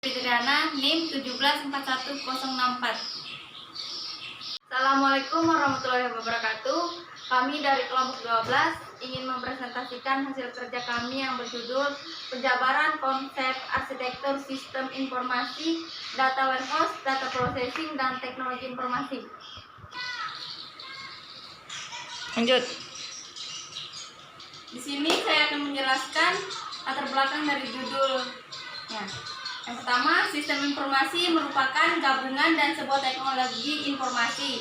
Pidana NIM 1741064. Assalamualaikum warahmatullahi wabarakatuh. Kami dari kelompok 12 ingin mempresentasikan hasil kerja kami yang berjudul Penjabaran Konsep Arsitektur Sistem Informasi, Data Warehouse, Data Processing, dan Teknologi Informasi. Lanjut. Di sini saya akan menjelaskan latar belakang dari judulnya. Yang pertama, sistem informasi merupakan gabungan dan sebuah teknologi informasi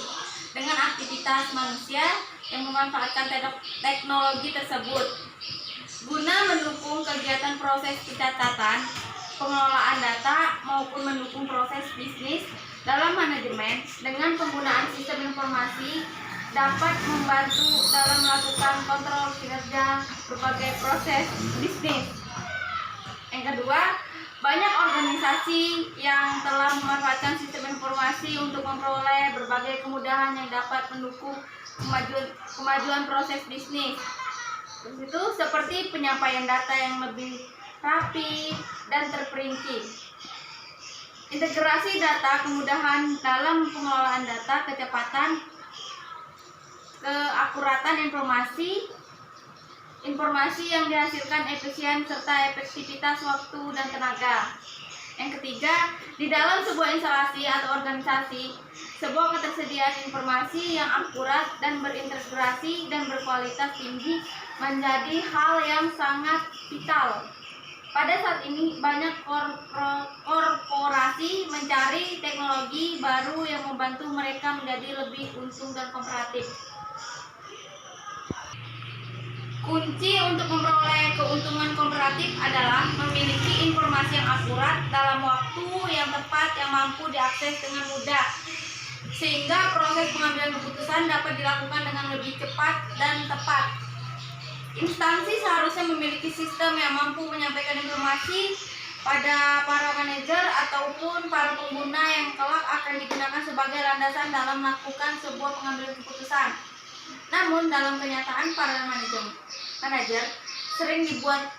dengan aktivitas manusia yang memanfaatkan teknologi tersebut guna mendukung kegiatan proses pencatatan, pengelolaan data maupun mendukung proses bisnis. Dalam manajemen, dengan penggunaan sistem informasi dapat membantu dalam melakukan kontrol kinerja berbagai proses bisnis. Yang kedua, banyak organisasi yang telah memanfaatkan sistem informasi untuk memperoleh berbagai kemudahan yang dapat mendukung kemajuan proses bisnis. Terus itu seperti penyampaian data yang lebih rapi dan terperinci, integrasi data, kemudahan dalam pengelolaan data, kecepatan, keakuratan informasi yang dihasilkan efisien serta efektivitas waktu dan tenaga. Yang ketiga, di dalam sebuah instalasi atau organisasi, sebuah ketersediaan informasi yang akurat dan berintegrasi dan berkualitas tinggi menjadi hal yang sangat vital. Pada saat ini, banyak korporasi mencari teknologi baru yang membantu mereka menjadi lebih untung dan kooperatif. Kunci untuk memperoleh keuntungan kooperatif adalah memiliki informasi yang akurat dalam waktu yang tepat yang mampu diakses dengan mudah, sehingga proses pengambilan keputusan dapat dilakukan dengan lebih cepat dan tepat. Instansi seharusnya memiliki sistem yang mampu menyampaikan informasi pada para manajer ataupun para pengguna yang kelak akan digunakan sebagai landasan dalam melakukan sebuah pengambilan keputusan. Namun dalam kenyataan para manajer sering dibuat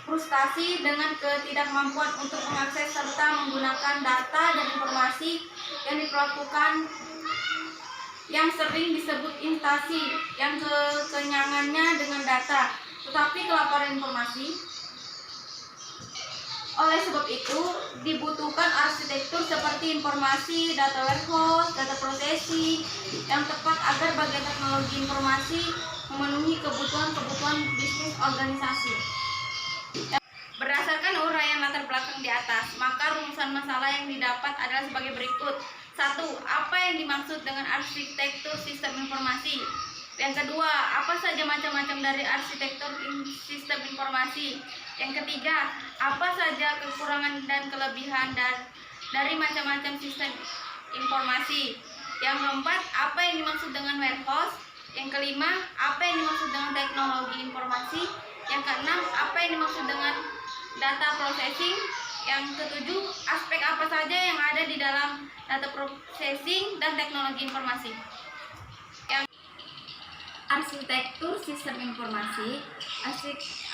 frustasi dengan ketidakmampuan untuk mengakses serta menggunakan data dan informasi yang diperlakukan, yang sering disebut instasi yang kekenyangannya dengan data, tetapi kelaparan informasi. Oleh sebab itu, dibutuhkan arsitektur seperti informasi, data warehouse, data processing yang tepat agar bagian teknologi informasi memenuhi kebutuhan bisnis organisasi. Berdasarkan uraian latar belakang di atas, maka rumusan masalah yang didapat adalah sebagai berikut. 1. Apa yang dimaksud dengan arsitektur sistem informasi? Yang kedua, apa saja macam-macam dari arsitektur sistem informasi? Yang ketiga, apa saja kekurangan dan kelebihan dari macam-macam sistem informasi? Yang keempat, apa yang dimaksud dengan warehouse? Yang kelima, apa yang dimaksud dengan teknologi informasi? Yang keenam, apa yang dimaksud dengan data processing? Yang ketujuh, aspek apa saja yang ada di dalam data processing dan teknologi informasi? Arsitektur sistem informasi.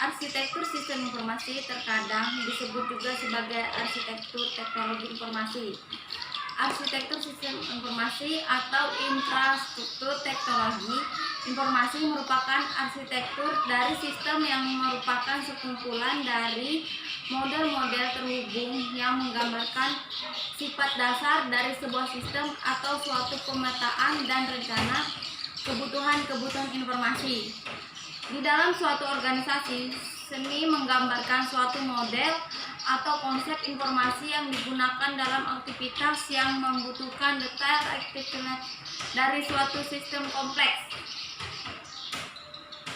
Arsitektur sistem informasi terkadang disebut juga sebagai arsitektur teknologi informasi. Arsitektur sistem informasi atau infrastruktur teknologi informasi merupakan arsitektur dari sistem yang merupakan sekumpulan dari model-model terhubung yang menggambarkan sifat dasar dari sebuah sistem atau suatu pemetaan dan rencana kebutuhan informasi. Di dalam suatu organisasi, seni menggambarkan suatu model atau konsep informasi yang digunakan dalam aktivitas yang membutuhkan detail aktivitas dari suatu sistem kompleks.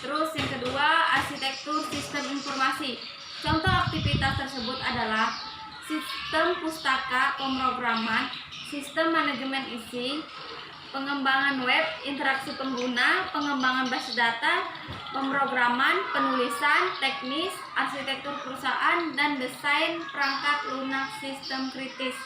Terus yang kedua, arsitektur sistem informasi. Contoh aktivitas tersebut adalah sistem pustaka pemrograman, sistem manajemen isi, pengembangan web, interaksi pengguna, pengembangan basis data, pemrograman, penulisan, teknis, arsitektur perusahaan, dan desain perangkat lunak sistem kritis.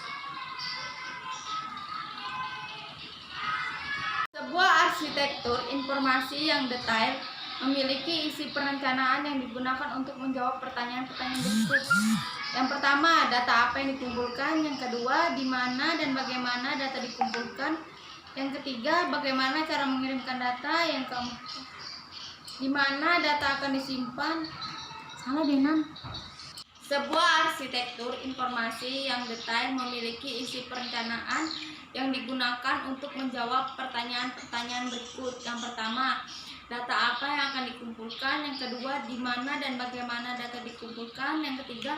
Sebuah arsitektur informasi yang detail memiliki isi perencanaan yang digunakan untuk menjawab pertanyaan-pertanyaan berikut. Yang pertama, data apa yang dikumpulkan. Yang kedua, di mana dan bagaimana data dikumpulkan. Yang ketiga, bagaimana cara mengirimkan data. Yang keempat, di mana data akan disimpan. Salah deh, Nan. Sebuah arsitektur informasi yang detail memiliki isi perencanaan yang digunakan untuk menjawab pertanyaan-pertanyaan berikut. Yang pertama, data apa yang akan dikumpulkan. Yang kedua, di mana dan bagaimana data dikumpulkan. Yang ketiga,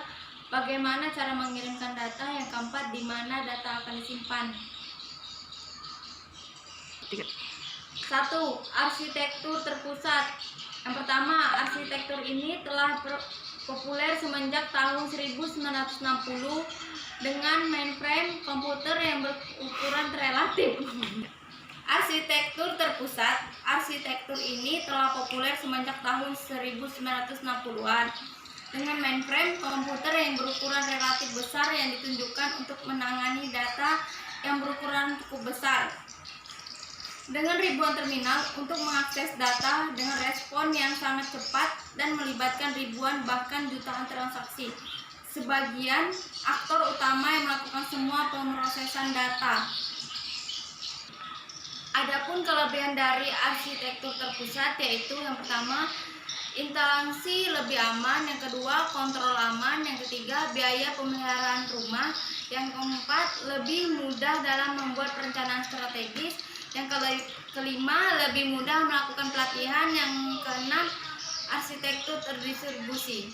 bagaimana cara mengirimkan data. Yang keempat, di mana data akan disimpan. 1. Arsitektur terpusat. Yang pertama, arsitektur ini telah populer semenjak tahun 1960 dengan mainframe komputer yang berukuran relatif. Arsitektur terpusat. Arsitektur ini telah populer semenjak tahun 1960-an dengan mainframe komputer yang berukuran relatif besar yang ditunjukkan untuk menangani data yang berukuran cukup besar. Dengan ribuan terminal untuk mengakses data dengan respon yang sangat cepat dan melibatkan ribuan bahkan jutaan transaksi. Sebagian aktor utama yang melakukan semua pemrosesan data. Adapun kelebihan dari arsitektur terpusat yaitu yang pertama, instalasi lebih aman, yang kedua, kontrol aman, yang ketiga, biaya pemeliharaan rumah, yang keempat, lebih mudah dalam membuat perencanaan strategis, yang kelima, lebih mudah melakukan pelatihan, yang keenam, arsitektur terdistribusi.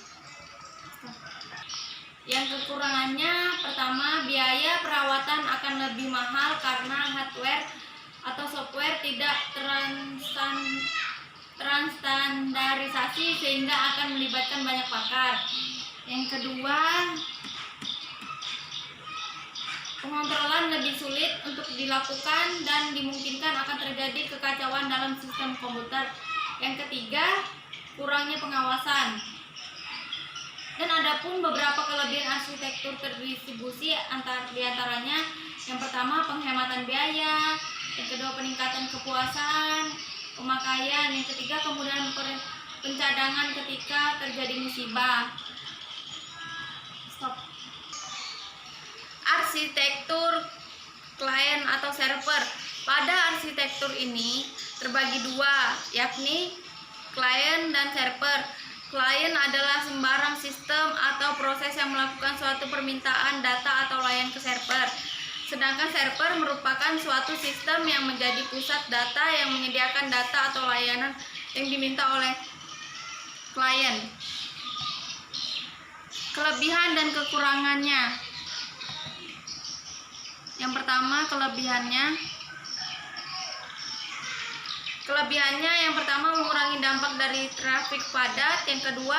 Yang kekurangannya, pertama, biaya perawatan akan lebih mahal karena hardware atau software tidak transtandarisasi sehingga akan melibatkan banyak pakar. Yang kedua, pengontrolan lebih sulit untuk dilakukan dan dimungkinkan akan terjadi kekacauan dalam sistem komputer. Yang ketiga, kurangnya pengawasan. Dan adapun beberapa kelebihan arsitektur terdistribusi diantaranya, yang pertama, penghematan biaya, yang kedua, peningkatan kepuasan pemakaian, yang ketiga, kemudahan pencadangan ketika terjadi musibah. Stop. Arsitektur klien atau server. Pada arsitektur ini terbagi dua, yakni klien dan server. Klien adalah sembarang sistem atau proses yang melakukan suatu permintaan data atau layanan ke server. Sedangkan server merupakan suatu sistem yang menjadi pusat data yang menyediakan data atau layanan yang diminta oleh klien. Kelebihan dan kekurangannya. Yang pertama, Kelebihannya yang pertama, mengurangi dampak dari trafik padat. Yang kedua,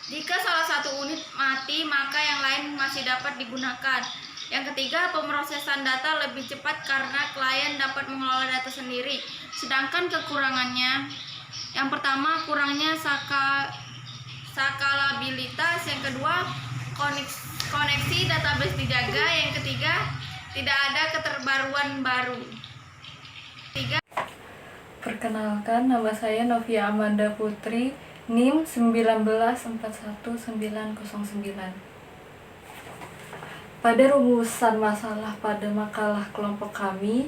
jika salah satu unit mati, maka yang lain masih dapat digunakan. Yang ketiga, pemrosesan data lebih cepat karena klien dapat mengelola data sendiri. Sedangkan kekurangannya, yang pertama, kurangnya skalabilitas. Yang kedua, koneksi database dijaga. Yang ketiga, tidak ada keterbaruan baru. Perkenalkan, nama saya Novia Amanda Putri, NIM 1941909. Pada rumusan masalah pada makalah kelompok kami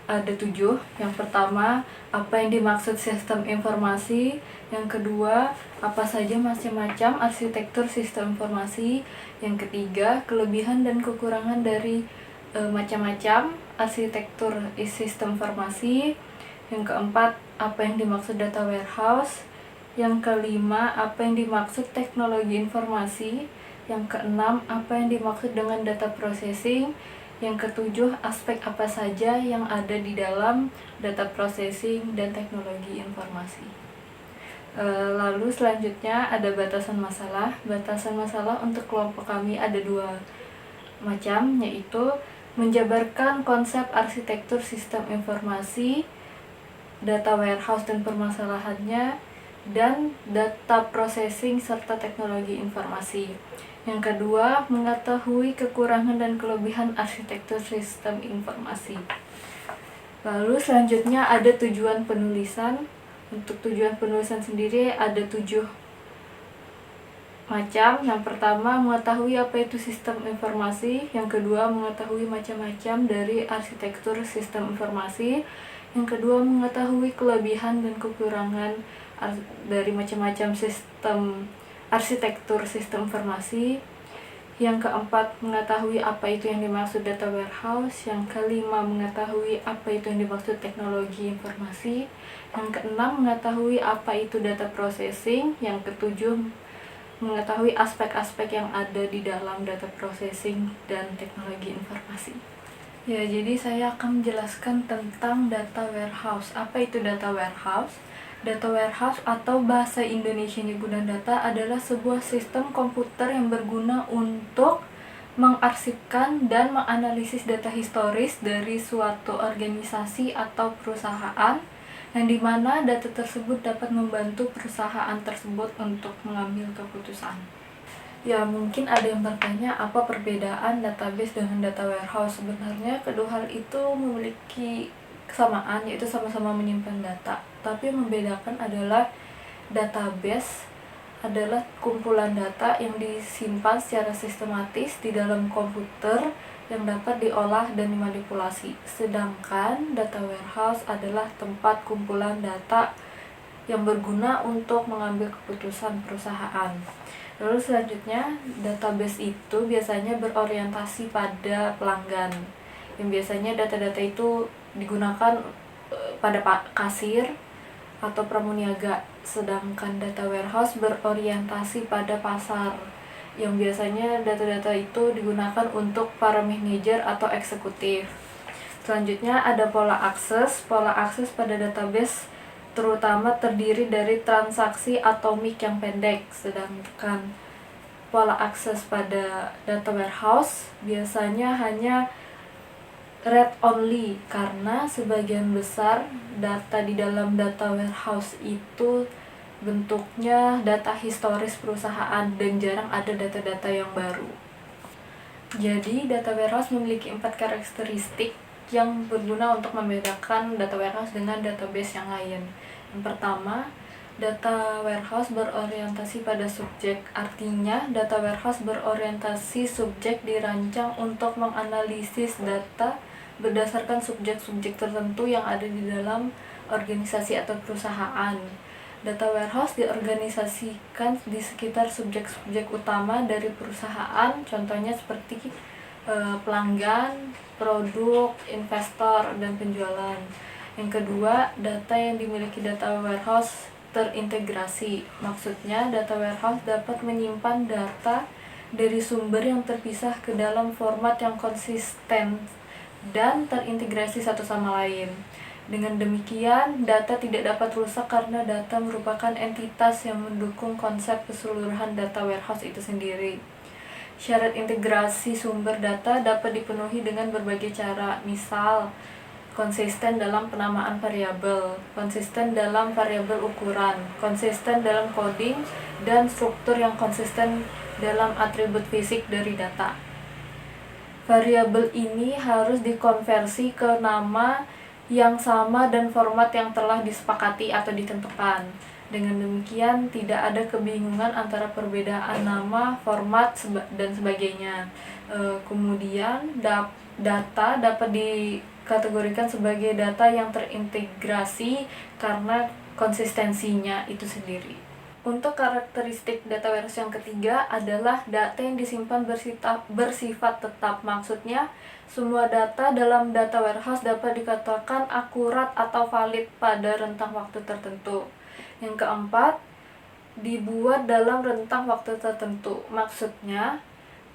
ada 7. Yang pertama, apa yang dimaksud sistem informasi. Yang kedua, apa saja macam-macam arsitektur sistem informasi. Yang ketiga, kelebihan dan kekurangan dari macam-macam arsitektur sistem informasi. Yang keempat, apa yang dimaksud data warehouse. Yang kelima, apa yang dimaksud teknologi informasi. Yang keenam, apa yang dimaksud dengan data processing. Yang ketujuh, aspek apa saja yang ada di dalam data processing dan teknologi informasi. Lalu selanjutnya ada batasan masalah. Batasan masalah untuk kelompok kami ada 2 macam, yaitu menjabarkan konsep arsitektur sistem informasi, data warehouse dan permasalahannya, dan data processing serta teknologi informasi. Yang kedua, mengetahui kekurangan dan kelebihan arsitektur sistem informasi. Lalu selanjutnya ada tujuan penulisan. Untuk tujuan penulisan sendiri ada 7 macam. Yang pertama, mengetahui apa itu sistem informasi. Yang kedua, mengetahui macam-macam dari arsitektur sistem informasi. Yang kedua, mengetahui kelebihan dan kekurangan dari macam-macam sistem arsitektur sistem informasi. Yang keempat, mengetahui apa itu yang dimaksud data warehouse. Yang kelima, mengetahui apa itu yang dimaksud teknologi informasi. Yang keenam, mengetahui apa itu data processing. Yang ketujuh, mengetahui aspek-aspek yang ada di dalam data processing dan teknologi informasi. Ya, jadi saya akan menjelaskan tentang data warehouse. Apa itu data warehouse? Data warehouse atau bahasa Indonesianya gudang data adalah sebuah sistem komputer yang berguna untuk mengarsipkan dan menganalisis data historis dari suatu organisasi atau perusahaan, yang dimana data tersebut dapat membantu perusahaan tersebut untuk mengambil keputusan. Ya, mungkin ada yang bertanya apa perbedaan database dengan data warehouse. Sebenarnya kedua hal itu memiliki kesamaan, yaitu sama-sama menyimpan data. Tapi yang membedakan adalah database adalah kumpulan data yang disimpan secara sistematis di dalam komputer yang dapat diolah dan dimanipulasi. Sedangkan data warehouse adalah tempat kumpulan data yang berguna untuk mengambil keputusan perusahaan. Lalu selanjutnya, database itu biasanya berorientasi pada pelanggan, yang biasanya data-data itu digunakan pada kasir atau pramuniaga. Sedangkan data warehouse berorientasi pada pasar, yang biasanya data-data itu digunakan untuk para manajer atau eksekutif. Selanjutnya ada pola akses. Pola akses pada database terutama terdiri dari transaksi atomik yang pendek, sedangkan pola akses pada data warehouse biasanya hanya read only, karena sebagian besar data di dalam data warehouse itu bentuknya data historis perusahaan dan jarang ada data-data yang baru. Jadi data warehouse memiliki 4 karakteristik yang berguna untuk membedakan data warehouse dengan database yang lain. Yang pertama, data warehouse berorientasi pada subjek. Artinya, data warehouse berorientasi subjek dirancang untuk menganalisis data berdasarkan subjek-subjek tertentu yang ada di dalam organisasi atau perusahaan. Data warehouse diorganisasikan di sekitar subjek-subjek utama dari perusahaan, contohnya seperti pelanggan, produk, investor, dan penjualan. Yang kedua, data yang dimiliki data warehouse terintegrasi. Maksudnya, data warehouse dapat menyimpan data dari sumber yang terpisah ke dalam format yang konsisten dan terintegrasi satu sama lain. Dengan demikian, data tidak dapat rusak karena data merupakan entitas yang mendukung konsep keseluruhan data warehouse itu sendiri. Syarat integrasi sumber data dapat dipenuhi dengan berbagai cara, misal konsisten dalam penamaan variabel, konsisten dalam variabel ukuran, konsisten dalam coding, dan struktur yang konsisten dalam atribut fisik dari data. Variabel ini harus dikonversi ke nama yang sama dan format yang telah disepakati atau ditentukan. Dengan demikian, tidak ada kebingungan antara perbedaan nama, format, dan sebagainya. Kemudian, data dapat dikategorikan sebagai data yang terintegrasi karena konsistensinya itu sendiri. Untuk karakteristik data warehouse yang ketiga adalah data yang disimpan bersifat tetap. Maksudnya, semua data dalam data warehouse dapat dikatakan akurat atau valid pada rentang waktu tertentu. Yang keempat, dibuat dalam rentang waktu tertentu. Maksudnya,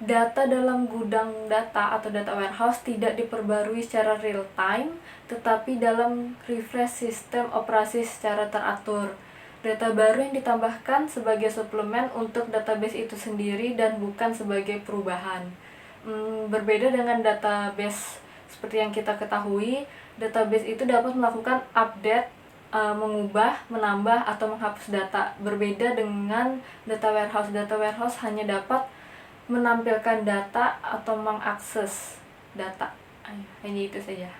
data dalam gudang data atau data warehouse tidak diperbarui secara real time, tetapi dalam refresh sistem operasi secara teratur. Data baru yang ditambahkan sebagai suplemen untuk database itu sendiri dan bukan sebagai perubahan. Berbeda dengan database seperti yang kita ketahui, database itu dapat melakukan update, mengubah, menambah, atau menghapus data. Berbeda dengan data warehouse. Data warehouse hanya dapat menampilkan data atau mengakses data. Hanya itu saja.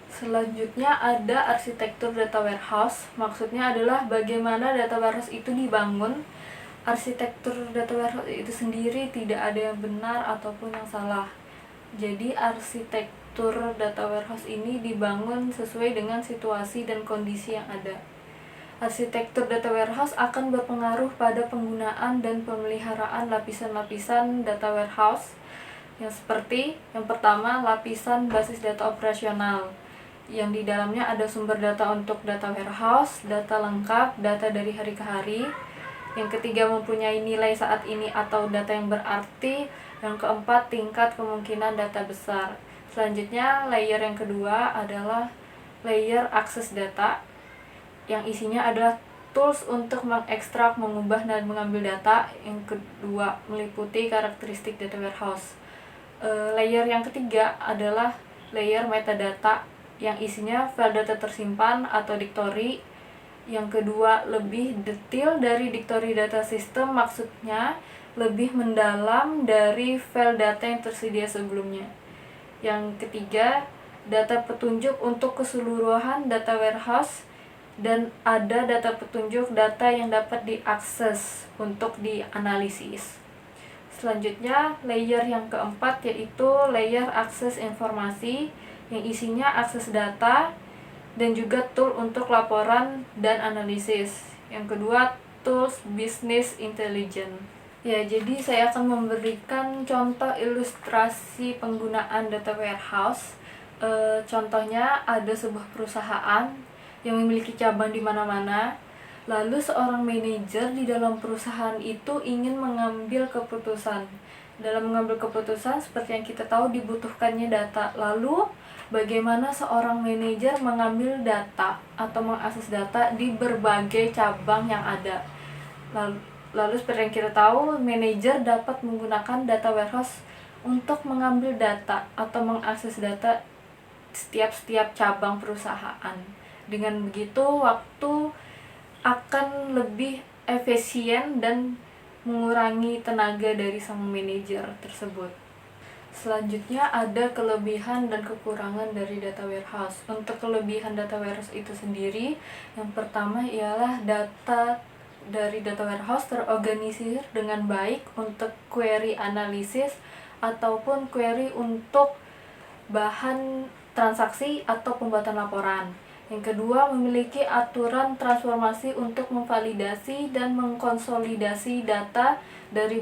Selanjutnya ada arsitektur data warehouse. Maksudnya adalah bagaimana data warehouse itu dibangun. Arsitektur data warehouse itu sendiri tidak ada yang benar ataupun yang salah. Jadi arsitektur data warehouse ini dibangun sesuai dengan situasi dan kondisi yang ada. Arsitektur data warehouse akan berpengaruh pada penggunaan dan pemeliharaan lapisan-lapisan data warehouse yang seperti yang pertama, lapisan basis data operasional yang di dalamnya ada sumber data untuk data warehouse, data lengkap, data dari hari ke hari. Yang ketiga, mempunyai nilai saat ini atau data yang berarti. Yang keempat, tingkat kemungkinan data besar. Selanjutnya, layer yang kedua adalah layer akses data yang isinya adalah tools untuk mengekstrak, mengubah, dan mengambil data. Yang kedua, meliputi karakteristik data warehouse. Layer yang ketiga adalah layer metadata yang isinya file data tersimpan atau dictory. Yang kedua, lebih detail dari dictory data system, maksudnya lebih mendalam dari file data yang tersedia sebelumnya. Yang ketiga, data petunjuk untuk keseluruhan data warehouse, dan ada data petunjuk data yang dapat diakses untuk dianalisis. Selanjutnya, layer yang keempat yaitu layer akses informasi yang isinya akses data dan juga tool untuk laporan dan analisis. Yang kedua, tools business intelligence. Ya, jadi saya akan memberikan contoh ilustrasi penggunaan data warehouse. Contohnya ada sebuah perusahaan yang memiliki cabang di mana-mana. Lalu seorang manajer di dalam perusahaan itu ingin mengambil keputusan. Dalam mengambil keputusan, seperti yang kita tahu, dibutuhkannya data. Lalu bagaimana seorang manajer mengambil data atau mengakses data di berbagai cabang yang ada. Lalu seperti yang kita tahu, manajer dapat menggunakan data warehouse untuk mengambil data atau mengakses data setiap cabang perusahaan. Dengan begitu, waktu akan lebih efisien dan mengurangi tenaga dari sang manajer tersebut. Selanjutnya ada kelebihan dan kekurangan dari data warehouse. Untuk kelebihan data warehouse itu sendiri, yang pertama ialah data dari data warehouse terorganisir dengan baik untuk query analisis ataupun query untuk bahan transaksi atau pembuatan laporan. Yang kedua, memiliki aturan transformasi untuk memvalidasi dan mengkonsolidasi data dari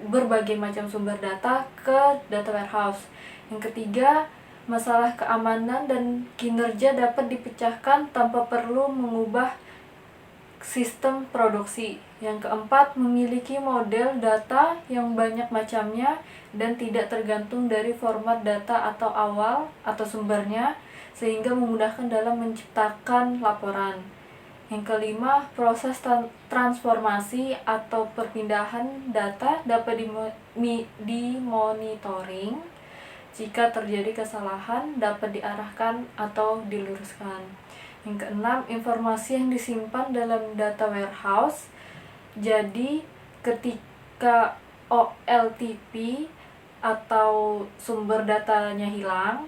berbagai macam sumber data ke data warehouse. Yang ketiga, masalah keamanan dan kinerja dapat dipecahkan tanpa perlu mengubah sistem produksi. Yang keempat, memiliki model data yang banyak macamnya dan tidak tergantung dari format data atau awal atau sumbernya, sehingga memudahkan dalam menciptakan laporan. Yang kelima, proses transformasi atau perpindahan data dapat dimonitoring. Jika terjadi kesalahan, dapat diarahkan atau diluruskan. Yang keenam, informasi yang disimpan dalam data warehouse. Jadi, ketika OLTP atau sumber datanya hilang,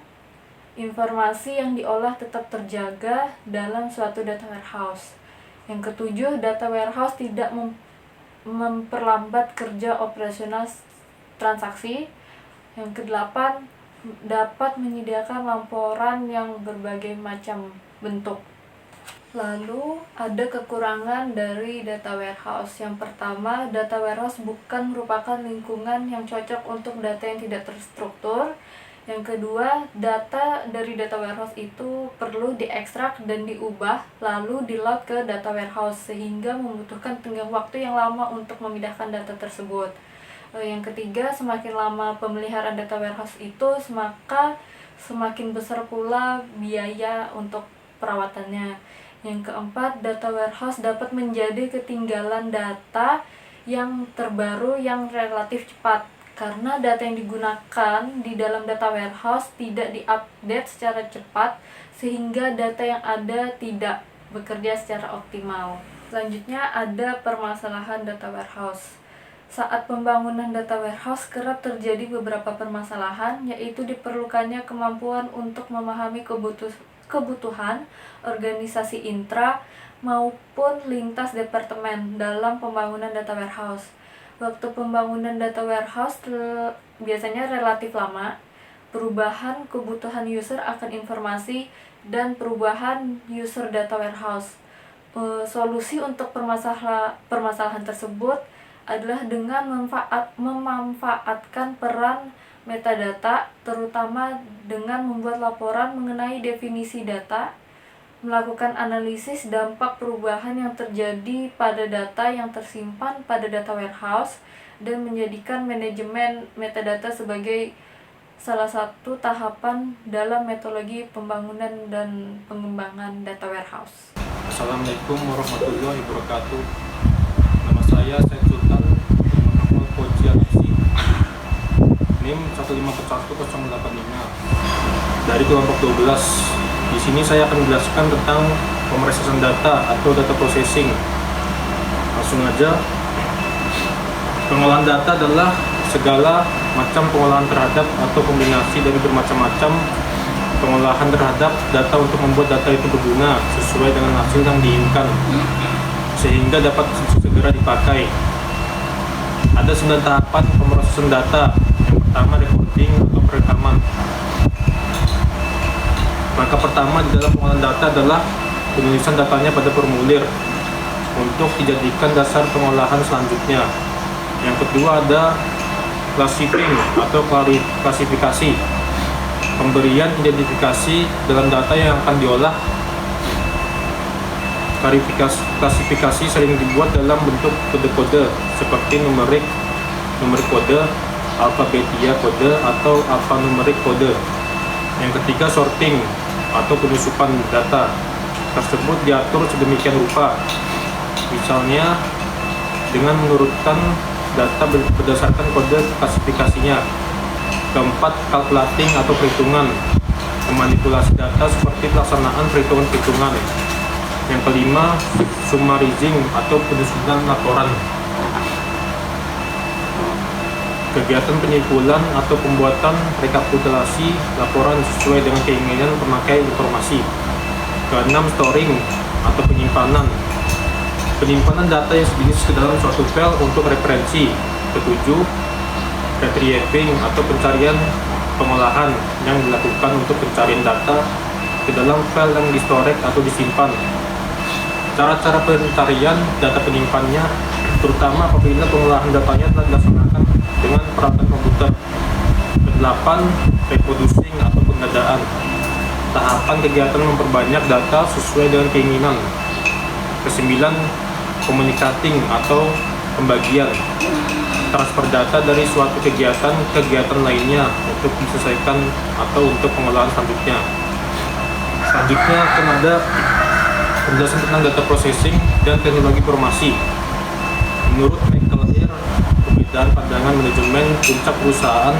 informasi yang diolah tetap terjaga dalam suatu data warehouse. Yang ketujuh, data warehouse tidak memperlambat kerja operasional transaksi. Yang kedelapan, dapat menyediakan laporan yang berbagai macam bentuk. Lalu ada kekurangan dari data warehouse. Yang pertama, data warehouse bukan merupakan lingkungan yang cocok untuk data yang tidak terstruktur. Yang kedua, data dari data warehouse itu perlu diekstrak dan diubah lalu di-load ke data warehouse, sehingga membutuhkan tenggang waktu yang lama untuk memindahkan data tersebut. Yang ketiga, semakin lama pemeliharaan data warehouse itu, maka semakin besar pula biaya untuk perawatannya. Yang keempat, data warehouse dapat menjadi ketinggalan data yang terbaru yang relatif cepat, karena data yang digunakan di dalam data warehouse tidak diupdate secara cepat, sehingga data yang ada tidak bekerja secara optimal. Selanjutnya ada permasalahan data warehouse. Saat pembangunan data warehouse kerap terjadi beberapa permasalahan, yaitu diperlukannya kemampuan untuk memahami kebutuhan organisasi intra maupun lintas departemen dalam pembangunan data warehouse. Waktu pembangunan data warehouse biasanya relatif lama. Perubahan kebutuhan user akan informasi dan perubahan user data warehouse. Solusi untuk permasalahan tersebut adalah dengan memanfaatkan peran metadata, terutama dengan membuat laporan mengenai definisi data, melakukan analisis dampak perubahan yang terjadi pada data yang tersimpan pada data warehouse, dan menjadikan manajemen metadata sebagai salah satu tahapan dalam metodologi pembangunan dan pengembangan data warehouse. Assalamualaikum warahmatullahi wabarakatuh. Nama saya Said Sultan, nomor Kojiansi, NIM 1511085 dari kelompok 12. Di sini saya akan menjelaskan tentang pemrosesan data atau data processing. Langsung aja. Pengolahan data adalah segala macam pengolahan terhadap atau kombinasi dari bermacam-macam pengolahan terhadap data untuk membuat data itu berguna sesuai dengan hasil yang diinginkan sehingga dapat segera dipakai. Ada 9 tahapan pemrosesan data. Yang pertama, recording atau perekaman. Maka pertama di dalam pengolahan data adalah penulisan datanya pada formulir untuk dijadikan dasar pengolahan selanjutnya. Yang kedua ada classifying atau klasifikasi, pemberian identifikasi dalam data yang akan diolah. Klasifikasi sering dibuat dalam bentuk kode-kode seperti numerik kode, alfabetia kode, atau alfanumerik kode. Yang ketiga sorting atau penyusupan data tersebut diatur sedemikian rupa, misalnya dengan menurutkan data berdasarkan kode klasifikasinya. Keempat, calculating atau perhitungan, memanipulasi data seperti pelaksanaan perhitungan-perhitungan. Yang kelima, summarizing atau penyusunan laporan, kegiatan penyimpulan atau pembuatan rekapitulasi laporan sesuai dengan keinginan pemakai informasi. Keenam, storing atau penyimpanan, penyimpanan data yang sejenis ke dalam suatu file untuk referensi. Ketujuh, retrieving atau pencarian pengolahan yang dilakukan untuk pencarian data ke dalam file yang distorage atau disimpan. Cara-cara pencarian data penyimpannya, terutama apabila pengolahan datanya telah dilaksanakan dengan peralatan komputer. Kedelapan, reproducing atau penggandaan, tahapan kegiatan memperbanyak data sesuai dengan keinginan. Kesembilan, communicating atau pembagian, transfer data dari suatu kegiatan ke kegiatan lainnya untuk diselesaikan atau untuk pengolahan selanjutnya. Selanjutnya akan ada penjelasan tentang data processing dan teknologi informasi. Menurut McAleer, perbedaan pandangan manajemen puncak perusahaan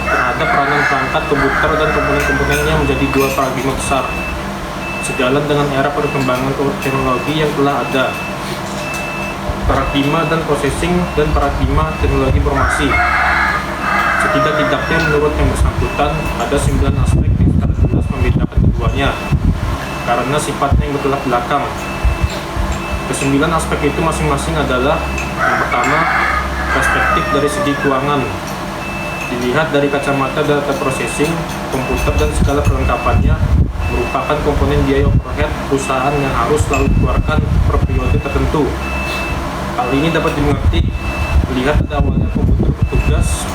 terhadap peranan perangkat komputer dan komponen-komponennya menjadi dua paradigma besar, sejalan dengan era perkembangan teknologi yang telah ada. Paradigma dan processing dan paradigma teknologi informasi. Setidak-tidaknya menurut yang bersangkutan ada 9 aspek yang secara jelas membedakan keduanya karena sifatnya yang bertolak belakang. Kesembilan aspek itu masing-masing adalah: yang pertama, perspektif dari segi keuangan. Dilihat dari kacamata data processing, komputer dan segala perlengkapannya merupakan komponen biaya overhead perusahaan yang harus selalu dikeluarkan per periode tertentu. Hal ini dapat dimengerti melihat pada awalnya komputer bertugas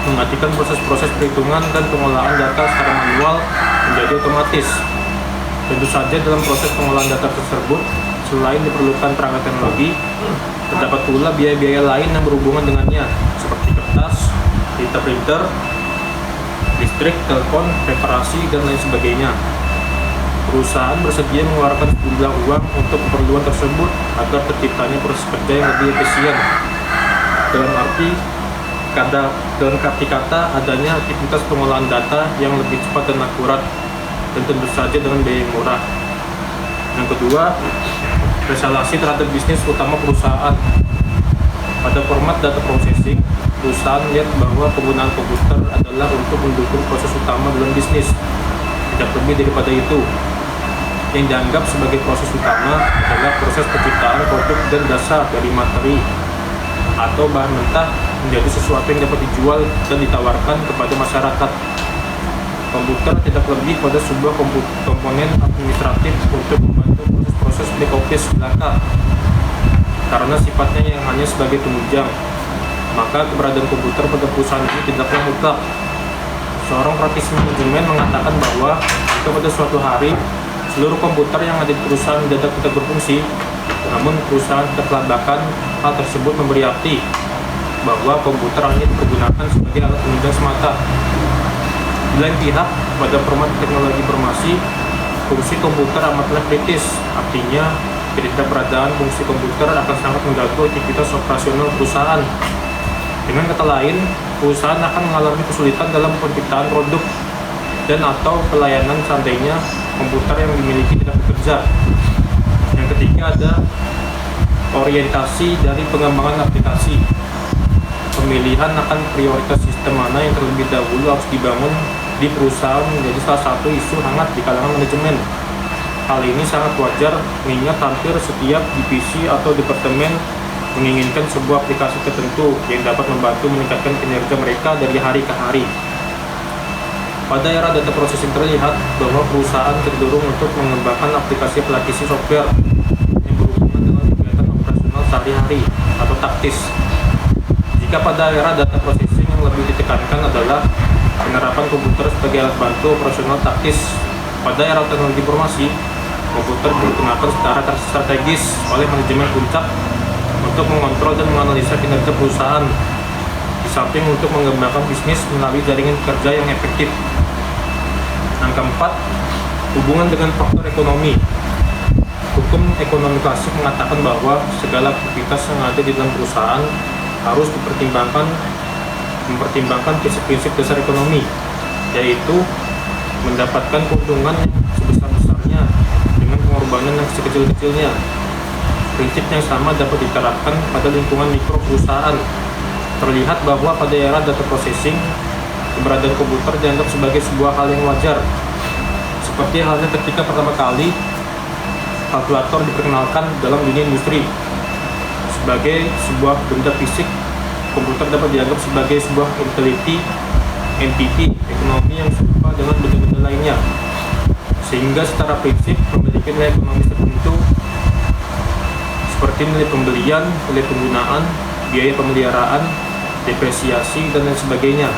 menggantikan proses-proses perhitungan dan pengolahan data secara manual menjadi otomatis. Tentu saja dalam proses pengolahan data tersebut, selain diperlukan perangkat teknologi, terdapat pula biaya-biaya lain yang berhubungan dengannya, seperti kertas, tinta printer, listrik, telepon, reparasi, dan lain sebagainya. Perusahaan bersedia mengeluarkan sejumlah uang untuk keperluan tersebut agar terciptanya proses kerja yang lebih efisien. Dalam arti kata adanya aktivitas pengolahan data yang lebih cepat dan akurat, dan tentu saja dengan biaya yang murah. Yang kedua, resolusi terhadap bisnis utama perusahaan. Pada format data processing, perusahaan melihat bahwa penggunaan komputer adalah untuk mendukung proses utama dalam bisnis, tidak lebih daripada itu. Yang dianggap sebagai proses utama adalah proses penciptaan produk dan dasar dari materi atau bahan mentah menjadi sesuatu yang dapat dijual dan ditawarkan kepada masyarakat. Komputer tidak lebih pada sebuah komponen administratif untuk membantu proses-proses back office belaka. Karena sifatnya yang hanya sebagai penunjang, maka keberadaan komputer pada perusahaan ini tidaklah mutlak. Seorang praktisi manajemen mengatakan bahwa jika pada suatu hari seluruh komputer yang ada di perusahaan mendadak tidak berfungsi, namun perusahaan tidak kelabakan, hal tersebut memberi arti bahwa komputer hanya dipergunakan sebagai alat penunjang semata. Di lain pihak, pada format teknologi informasi, fungsi komputer amatlah kritis. Artinya, ketidakberadaan fungsi komputer akan sangat mengganggu aktivitas operasional perusahaan. Dengan kata lain, perusahaan akan mengalami kesulitan dalam penciptaan produk dan atau pelayanan seandainya komputer yang dimiliki tidak bekerja. Yang ketiga ada orientasi dari pengembangan aplikasi. Pemilihan akan prioritas sistem mana yang terlebih dahulu harus dibangun di perusahaan menjadi salah satu isu hangat di kalangan manajemen. Hal ini sangat wajar mengingat hampir setiap divisi atau departemen menginginkan sebuah aplikasi tertentu yang dapat membantu meningkatkan kinerja mereka dari hari ke hari. Pada era data processing terlihat bahwa perusahaan cenderung untuk mengembangkan aplikasi software yang berhubungan dengan kegiatan operasional sehari-hari atau taktis. Jika pada era data processing yang lebih ditekankan adalah penerapan komputer sebagai alat bantu operasional taktis, pada era teknologi informasi, komputer digunakan secara strategis oleh manajemen puncak untuk mengontrol dan menganalisa kinerja perusahaan, di samping untuk mengembangkan bisnis melalui jaringan kerja yang efektif. Yang keempat, hubungan dengan faktor ekonomi. Hukum ekonomi klasik mengatakan bahwa segala aktivitas yang ada di dalam perusahaan harus mempertimbangkan prinsip-prinsip dasar ekonomi, yaitu mendapatkan keuntungan yang sebesar-besarnya dengan pengorbanan yang sekecil-kecilnya. Prinsip yang sama dapat diterapkan pada lingkungan mikro perusahaan. Terlihat bahwa pada era data processing, keberadaan komputer dianggap sebagai sebuah hal yang wajar. Seperti halnya ketika pertama kali kalkulator diperkenalkan dalam dunia industri. Sebagai sebuah benda fisik, komputer dapat dianggap sebagai sebuah entity ekonomi yang serupa dengan benda-benda lainnya, sehingga secara prinsip memiliki nilai ekonomis tertentu seperti nilai pembelian, nilai penggunaan, biaya pemeliharaan, depresiasi, dan lain sebagainya.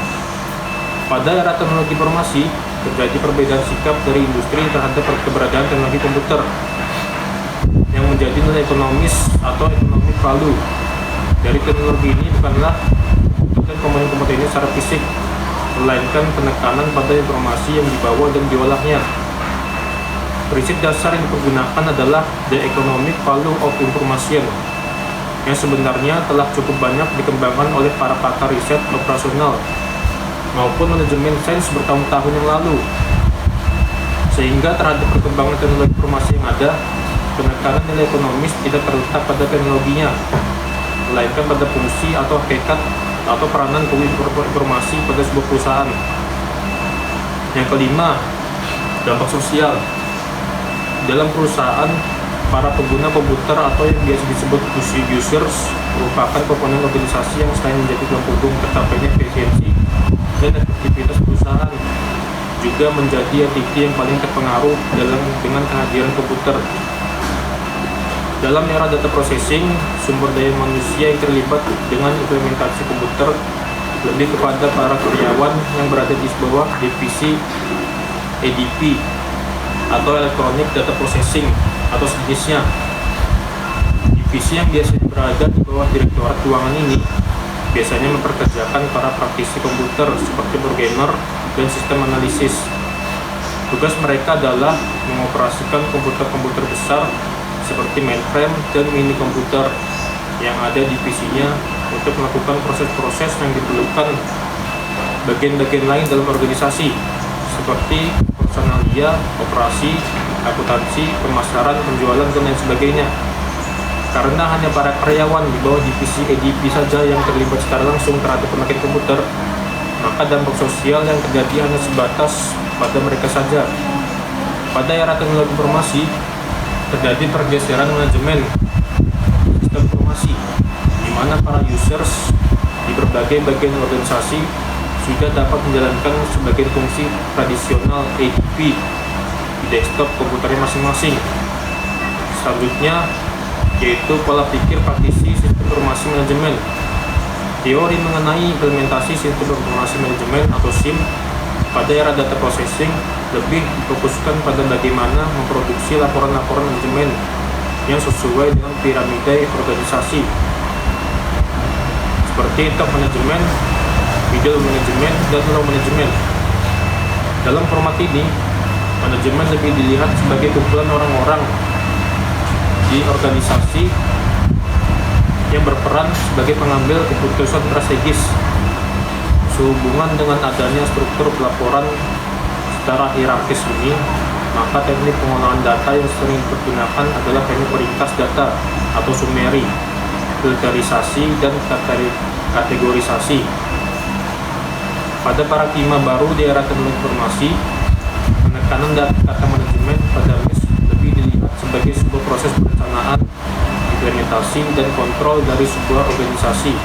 Pada era teknologi informasi, terjadi perbedaan sikap dari industri terhadap keberadaan teknologi komputer yang menjadi nilai ekonomis atau economic value dari teknologi ini bukanlah dan komponen-komponen ini secara fisik, melainkan penekanan pada informasi yang dibawa dan diolahnya. Prinsip dasar yang dipergunakan adalah the economic value of information, yang sebenarnya telah cukup banyak dikembangkan oleh para pakar riset operasional maupun manajemen sains bertahun-tahun yang lalu. Sehingga terhadap perkembangan teknologi informasi yang ada, penekanan nilai ekonomis tidak terletak pada teknologinya, melainkan pada fungsi atau hakikat atau peranan informasi pada sebuah perusahaan. Yang kelima, dampak sosial. Dalam perusahaan, para pengguna komputer atau yang biasa disebut users merupakan komponen organisasi yang selain menjadi tulang punggung tercapainya efisiensi dan efektivitas perusahaan, juga menjadi entiti yang paling terpengaruh dengan kehadiran komputer. Dalam era data processing, sumber daya manusia yang terlibat dengan implementasi komputer lebih kepada para karyawan yang berada di bawah divisi EDP atau Electronic Data Processing atau sejenisnya. Divisi yang biasanya berada di bawah Direktorat Keuangan ini biasanya memperkerjakan para praktisi komputer seperti programmer dan sistem analisis. Tugas mereka adalah mengoperasikan komputer-komputer besar seperti mainframe dan mini komputer yang ada di divisinya untuk melakukan proses-proses yang diperlukan bagian-bagian lain dalam organisasi seperti personalia, operasi, akuntansi, pemasaran, penjualan, dan lain sebagainya. Karena hanya para karyawan di bawah divisi EDP saja yang terlibat secara langsung terhadap pemakaian komputer, maka dampak sosial yang terjadi hanya sebatas pada mereka saja. Pada era teknologi informasi, terjadi pergeseran manajemen sistem informasi, di mana para users di berbagai bagian organisasi sudah dapat menjalankan sebagian fungsi tradisional ADP di desktop komputernya masing-masing. Selanjutnya, yaitu pola pikir praktisi sistem informasi manajemen. Teori mengenai implementasi sistem informasi manajemen atau SIM pada era data processing lebih difokuskan pada bagaimana memproduksi laporan-laporan manajemen yang sesuai dengan piramida organisasi, seperti top manajemen, middle manajemen, dan low manajemen. Dalam format ini, manajemen lebih dilihat sebagai kumpulan orang-orang di organisasi yang berperan sebagai pengambil keputusan strategis. Sehubungan dengan adanya struktur pelaporan secara hierarkis ini, maka teknik pengolahan data yang sering digunakan adalah teknik meringkas data atau summary, filterisasi, dan kategorisasi. Pada paradigma baru di era teknologi informasi, penekanan data manajemen pada MIS lebih dilihat sebagai sebuah proses perencanaan, implementasi, dan kontrol dari sebuah organisasi.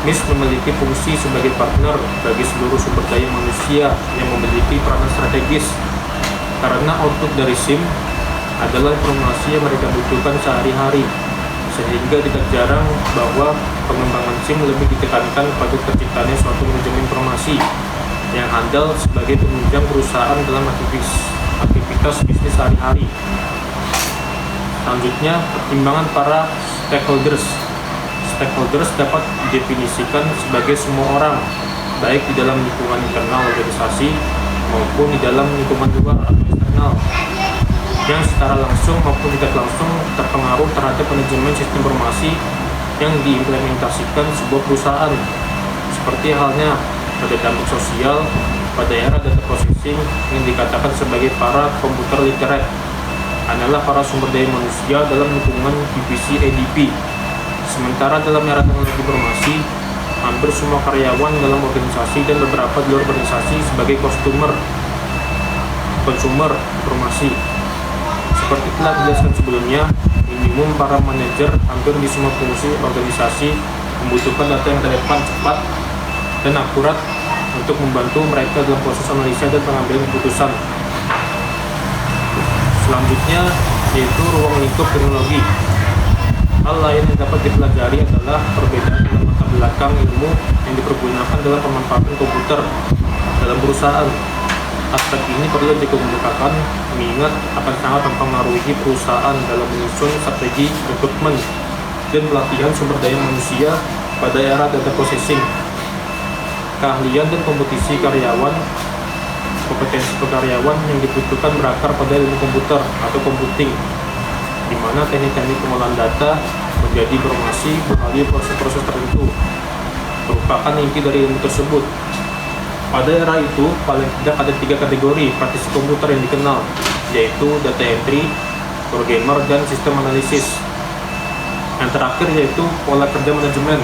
MIS memiliki fungsi sebagai partner bagi seluruh sumber daya manusia yang memiliki peranan strategis, karena output dari SIM adalah informasi yang mereka butuhkan sehari-hari, sehingga tidak jarang bahwa pengembangan SIM lebih ditekankan pada terciptanya suatu manajemen informasi yang handal sebagai penunjang perusahaan dalam aktivitas bisnis sehari-hari. Selanjutnya, pertimbangan para stakeholders. Stakeholders dapat didefinisikan sebagai semua orang, baik di dalam lingkungan internal organisasi maupun di dalam lingkungan luar atau eksternal, yang secara langsung maupun tidak langsung terpengaruh terhadap manajemen sistem informasi yang diimplementasikan sebuah perusahaan. Seperti halnya pada dampak sosial pada era data processing yang dikatakan sebagai para komputer literate adalah para sumber daya manusia dalam lingkungan divisi ADP. Sementara dalam era teknologi informasi, hampir semua karyawan dalam organisasi dan beberapa di luar organisasi sebagai konsumer informasi. Seperti telah dijelaskan sebelumnya, minimum para manajer hampir di semua fungsi organisasi membutuhkan data yang relevan, cepat, dan akurat untuk membantu mereka dalam proses analisa dan pengambilan keputusan. Selanjutnya yaitu ruang lingkup teknologi. Hal lain yang dapat dipelajari adalah perbedaan dalam latar belakang ilmu yang dipergunakan dalam pemanfaatan komputer dalam perusahaan. Aspek ini perlu dikemukakan mengingat akan sangat mempengaruhi perusahaan dalam menyusun strategi rekrutmen dan pelatihan sumber daya manusia pada era data processing. Keahlian dan kompetensi karyawan yang dibutuhkan berakar pada ilmu komputer atau computing, di mana teknik-teknik pengolahan data menjadi informasi melalui proses-proses tertentu merupakan inti dari ilmu tersebut. Pada era itu, paling tidak ada 3 kategori praktisi komputer yang dikenal, yaitu data entry, programmer, dan sistem analisis. Yang terakhir yaitu pola kerja manajemen.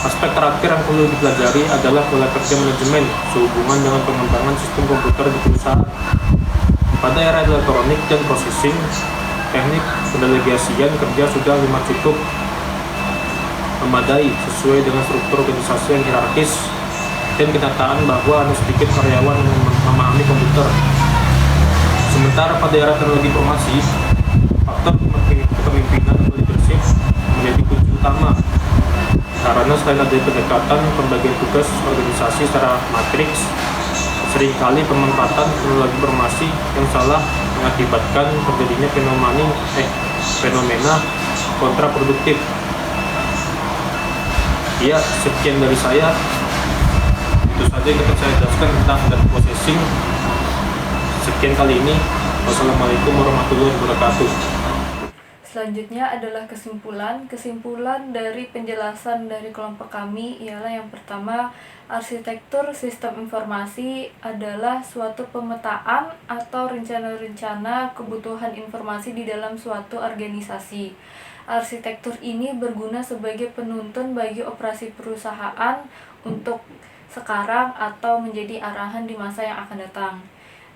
Aspek terakhir yang perlu dipelajari adalah pola kerja manajemen sehubungan dengan pengembangan sistem komputer di perusahaan. Pada era elektronik dan processing, teknik pendelegasian kerja sudah cukup memadai sesuai dengan struktur organisasi yang hierarkis dan kenyataan bahwa hanya sedikit karyawan yang memahami komputer. Sementara pada era teknologi informasi, faktor kepemimpinan atau leadership menjadi kunci utama, karena selain adanya pendekatan pembagian tugas organisasi secara matriks, seringkali pemanfaatan teknologi informasi yang salah mengakibatkan terjadinya fenomena kontraproduktif. Ya, sekian dari saya. Itu saja yang dapat saya jelaskan tentang data processing. Sekian kali ini. Wassalamualaikum warahmatullahi wabarakatuh. Selanjutnya adalah kesimpulan. Kesimpulan dari penjelasan dari kelompok kami ialah yang pertama, arsitektur sistem informasi adalah suatu pemetaan atau rencana-rencana kebutuhan informasi di dalam suatu organisasi. Arsitektur ini berguna sebagai penuntun bagi operasi perusahaan untuk sekarang atau menjadi arahan di masa yang akan datang.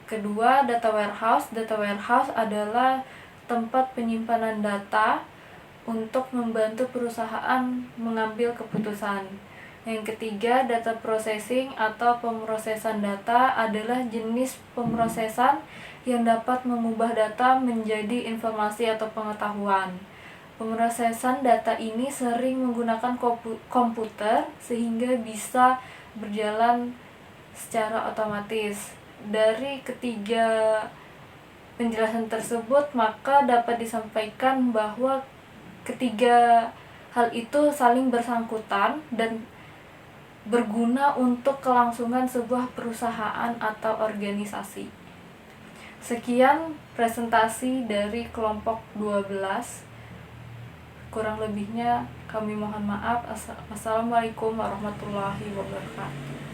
Kedua, data warehouse. Data warehouse adalah tempat penyimpanan data untuk membantu perusahaan mengambil keputusan. Yang ketiga, data processing atau pemrosesan data adalah jenis pemrosesan yang dapat mengubah data menjadi informasi atau pengetahuan. Pemrosesan data ini sering menggunakan komputer sehingga bisa berjalan secara otomatis. Dari ketiga penjelasan tersebut, maka dapat disampaikan bahwa ketiga hal itu saling bersangkutan dan berguna untuk kelangsungan sebuah perusahaan atau organisasi. Sekian presentasi dari kelompok 12. Kurang lebihnya kami mohon maaf. Assalamualaikum warahmatullahi wabarakatuh.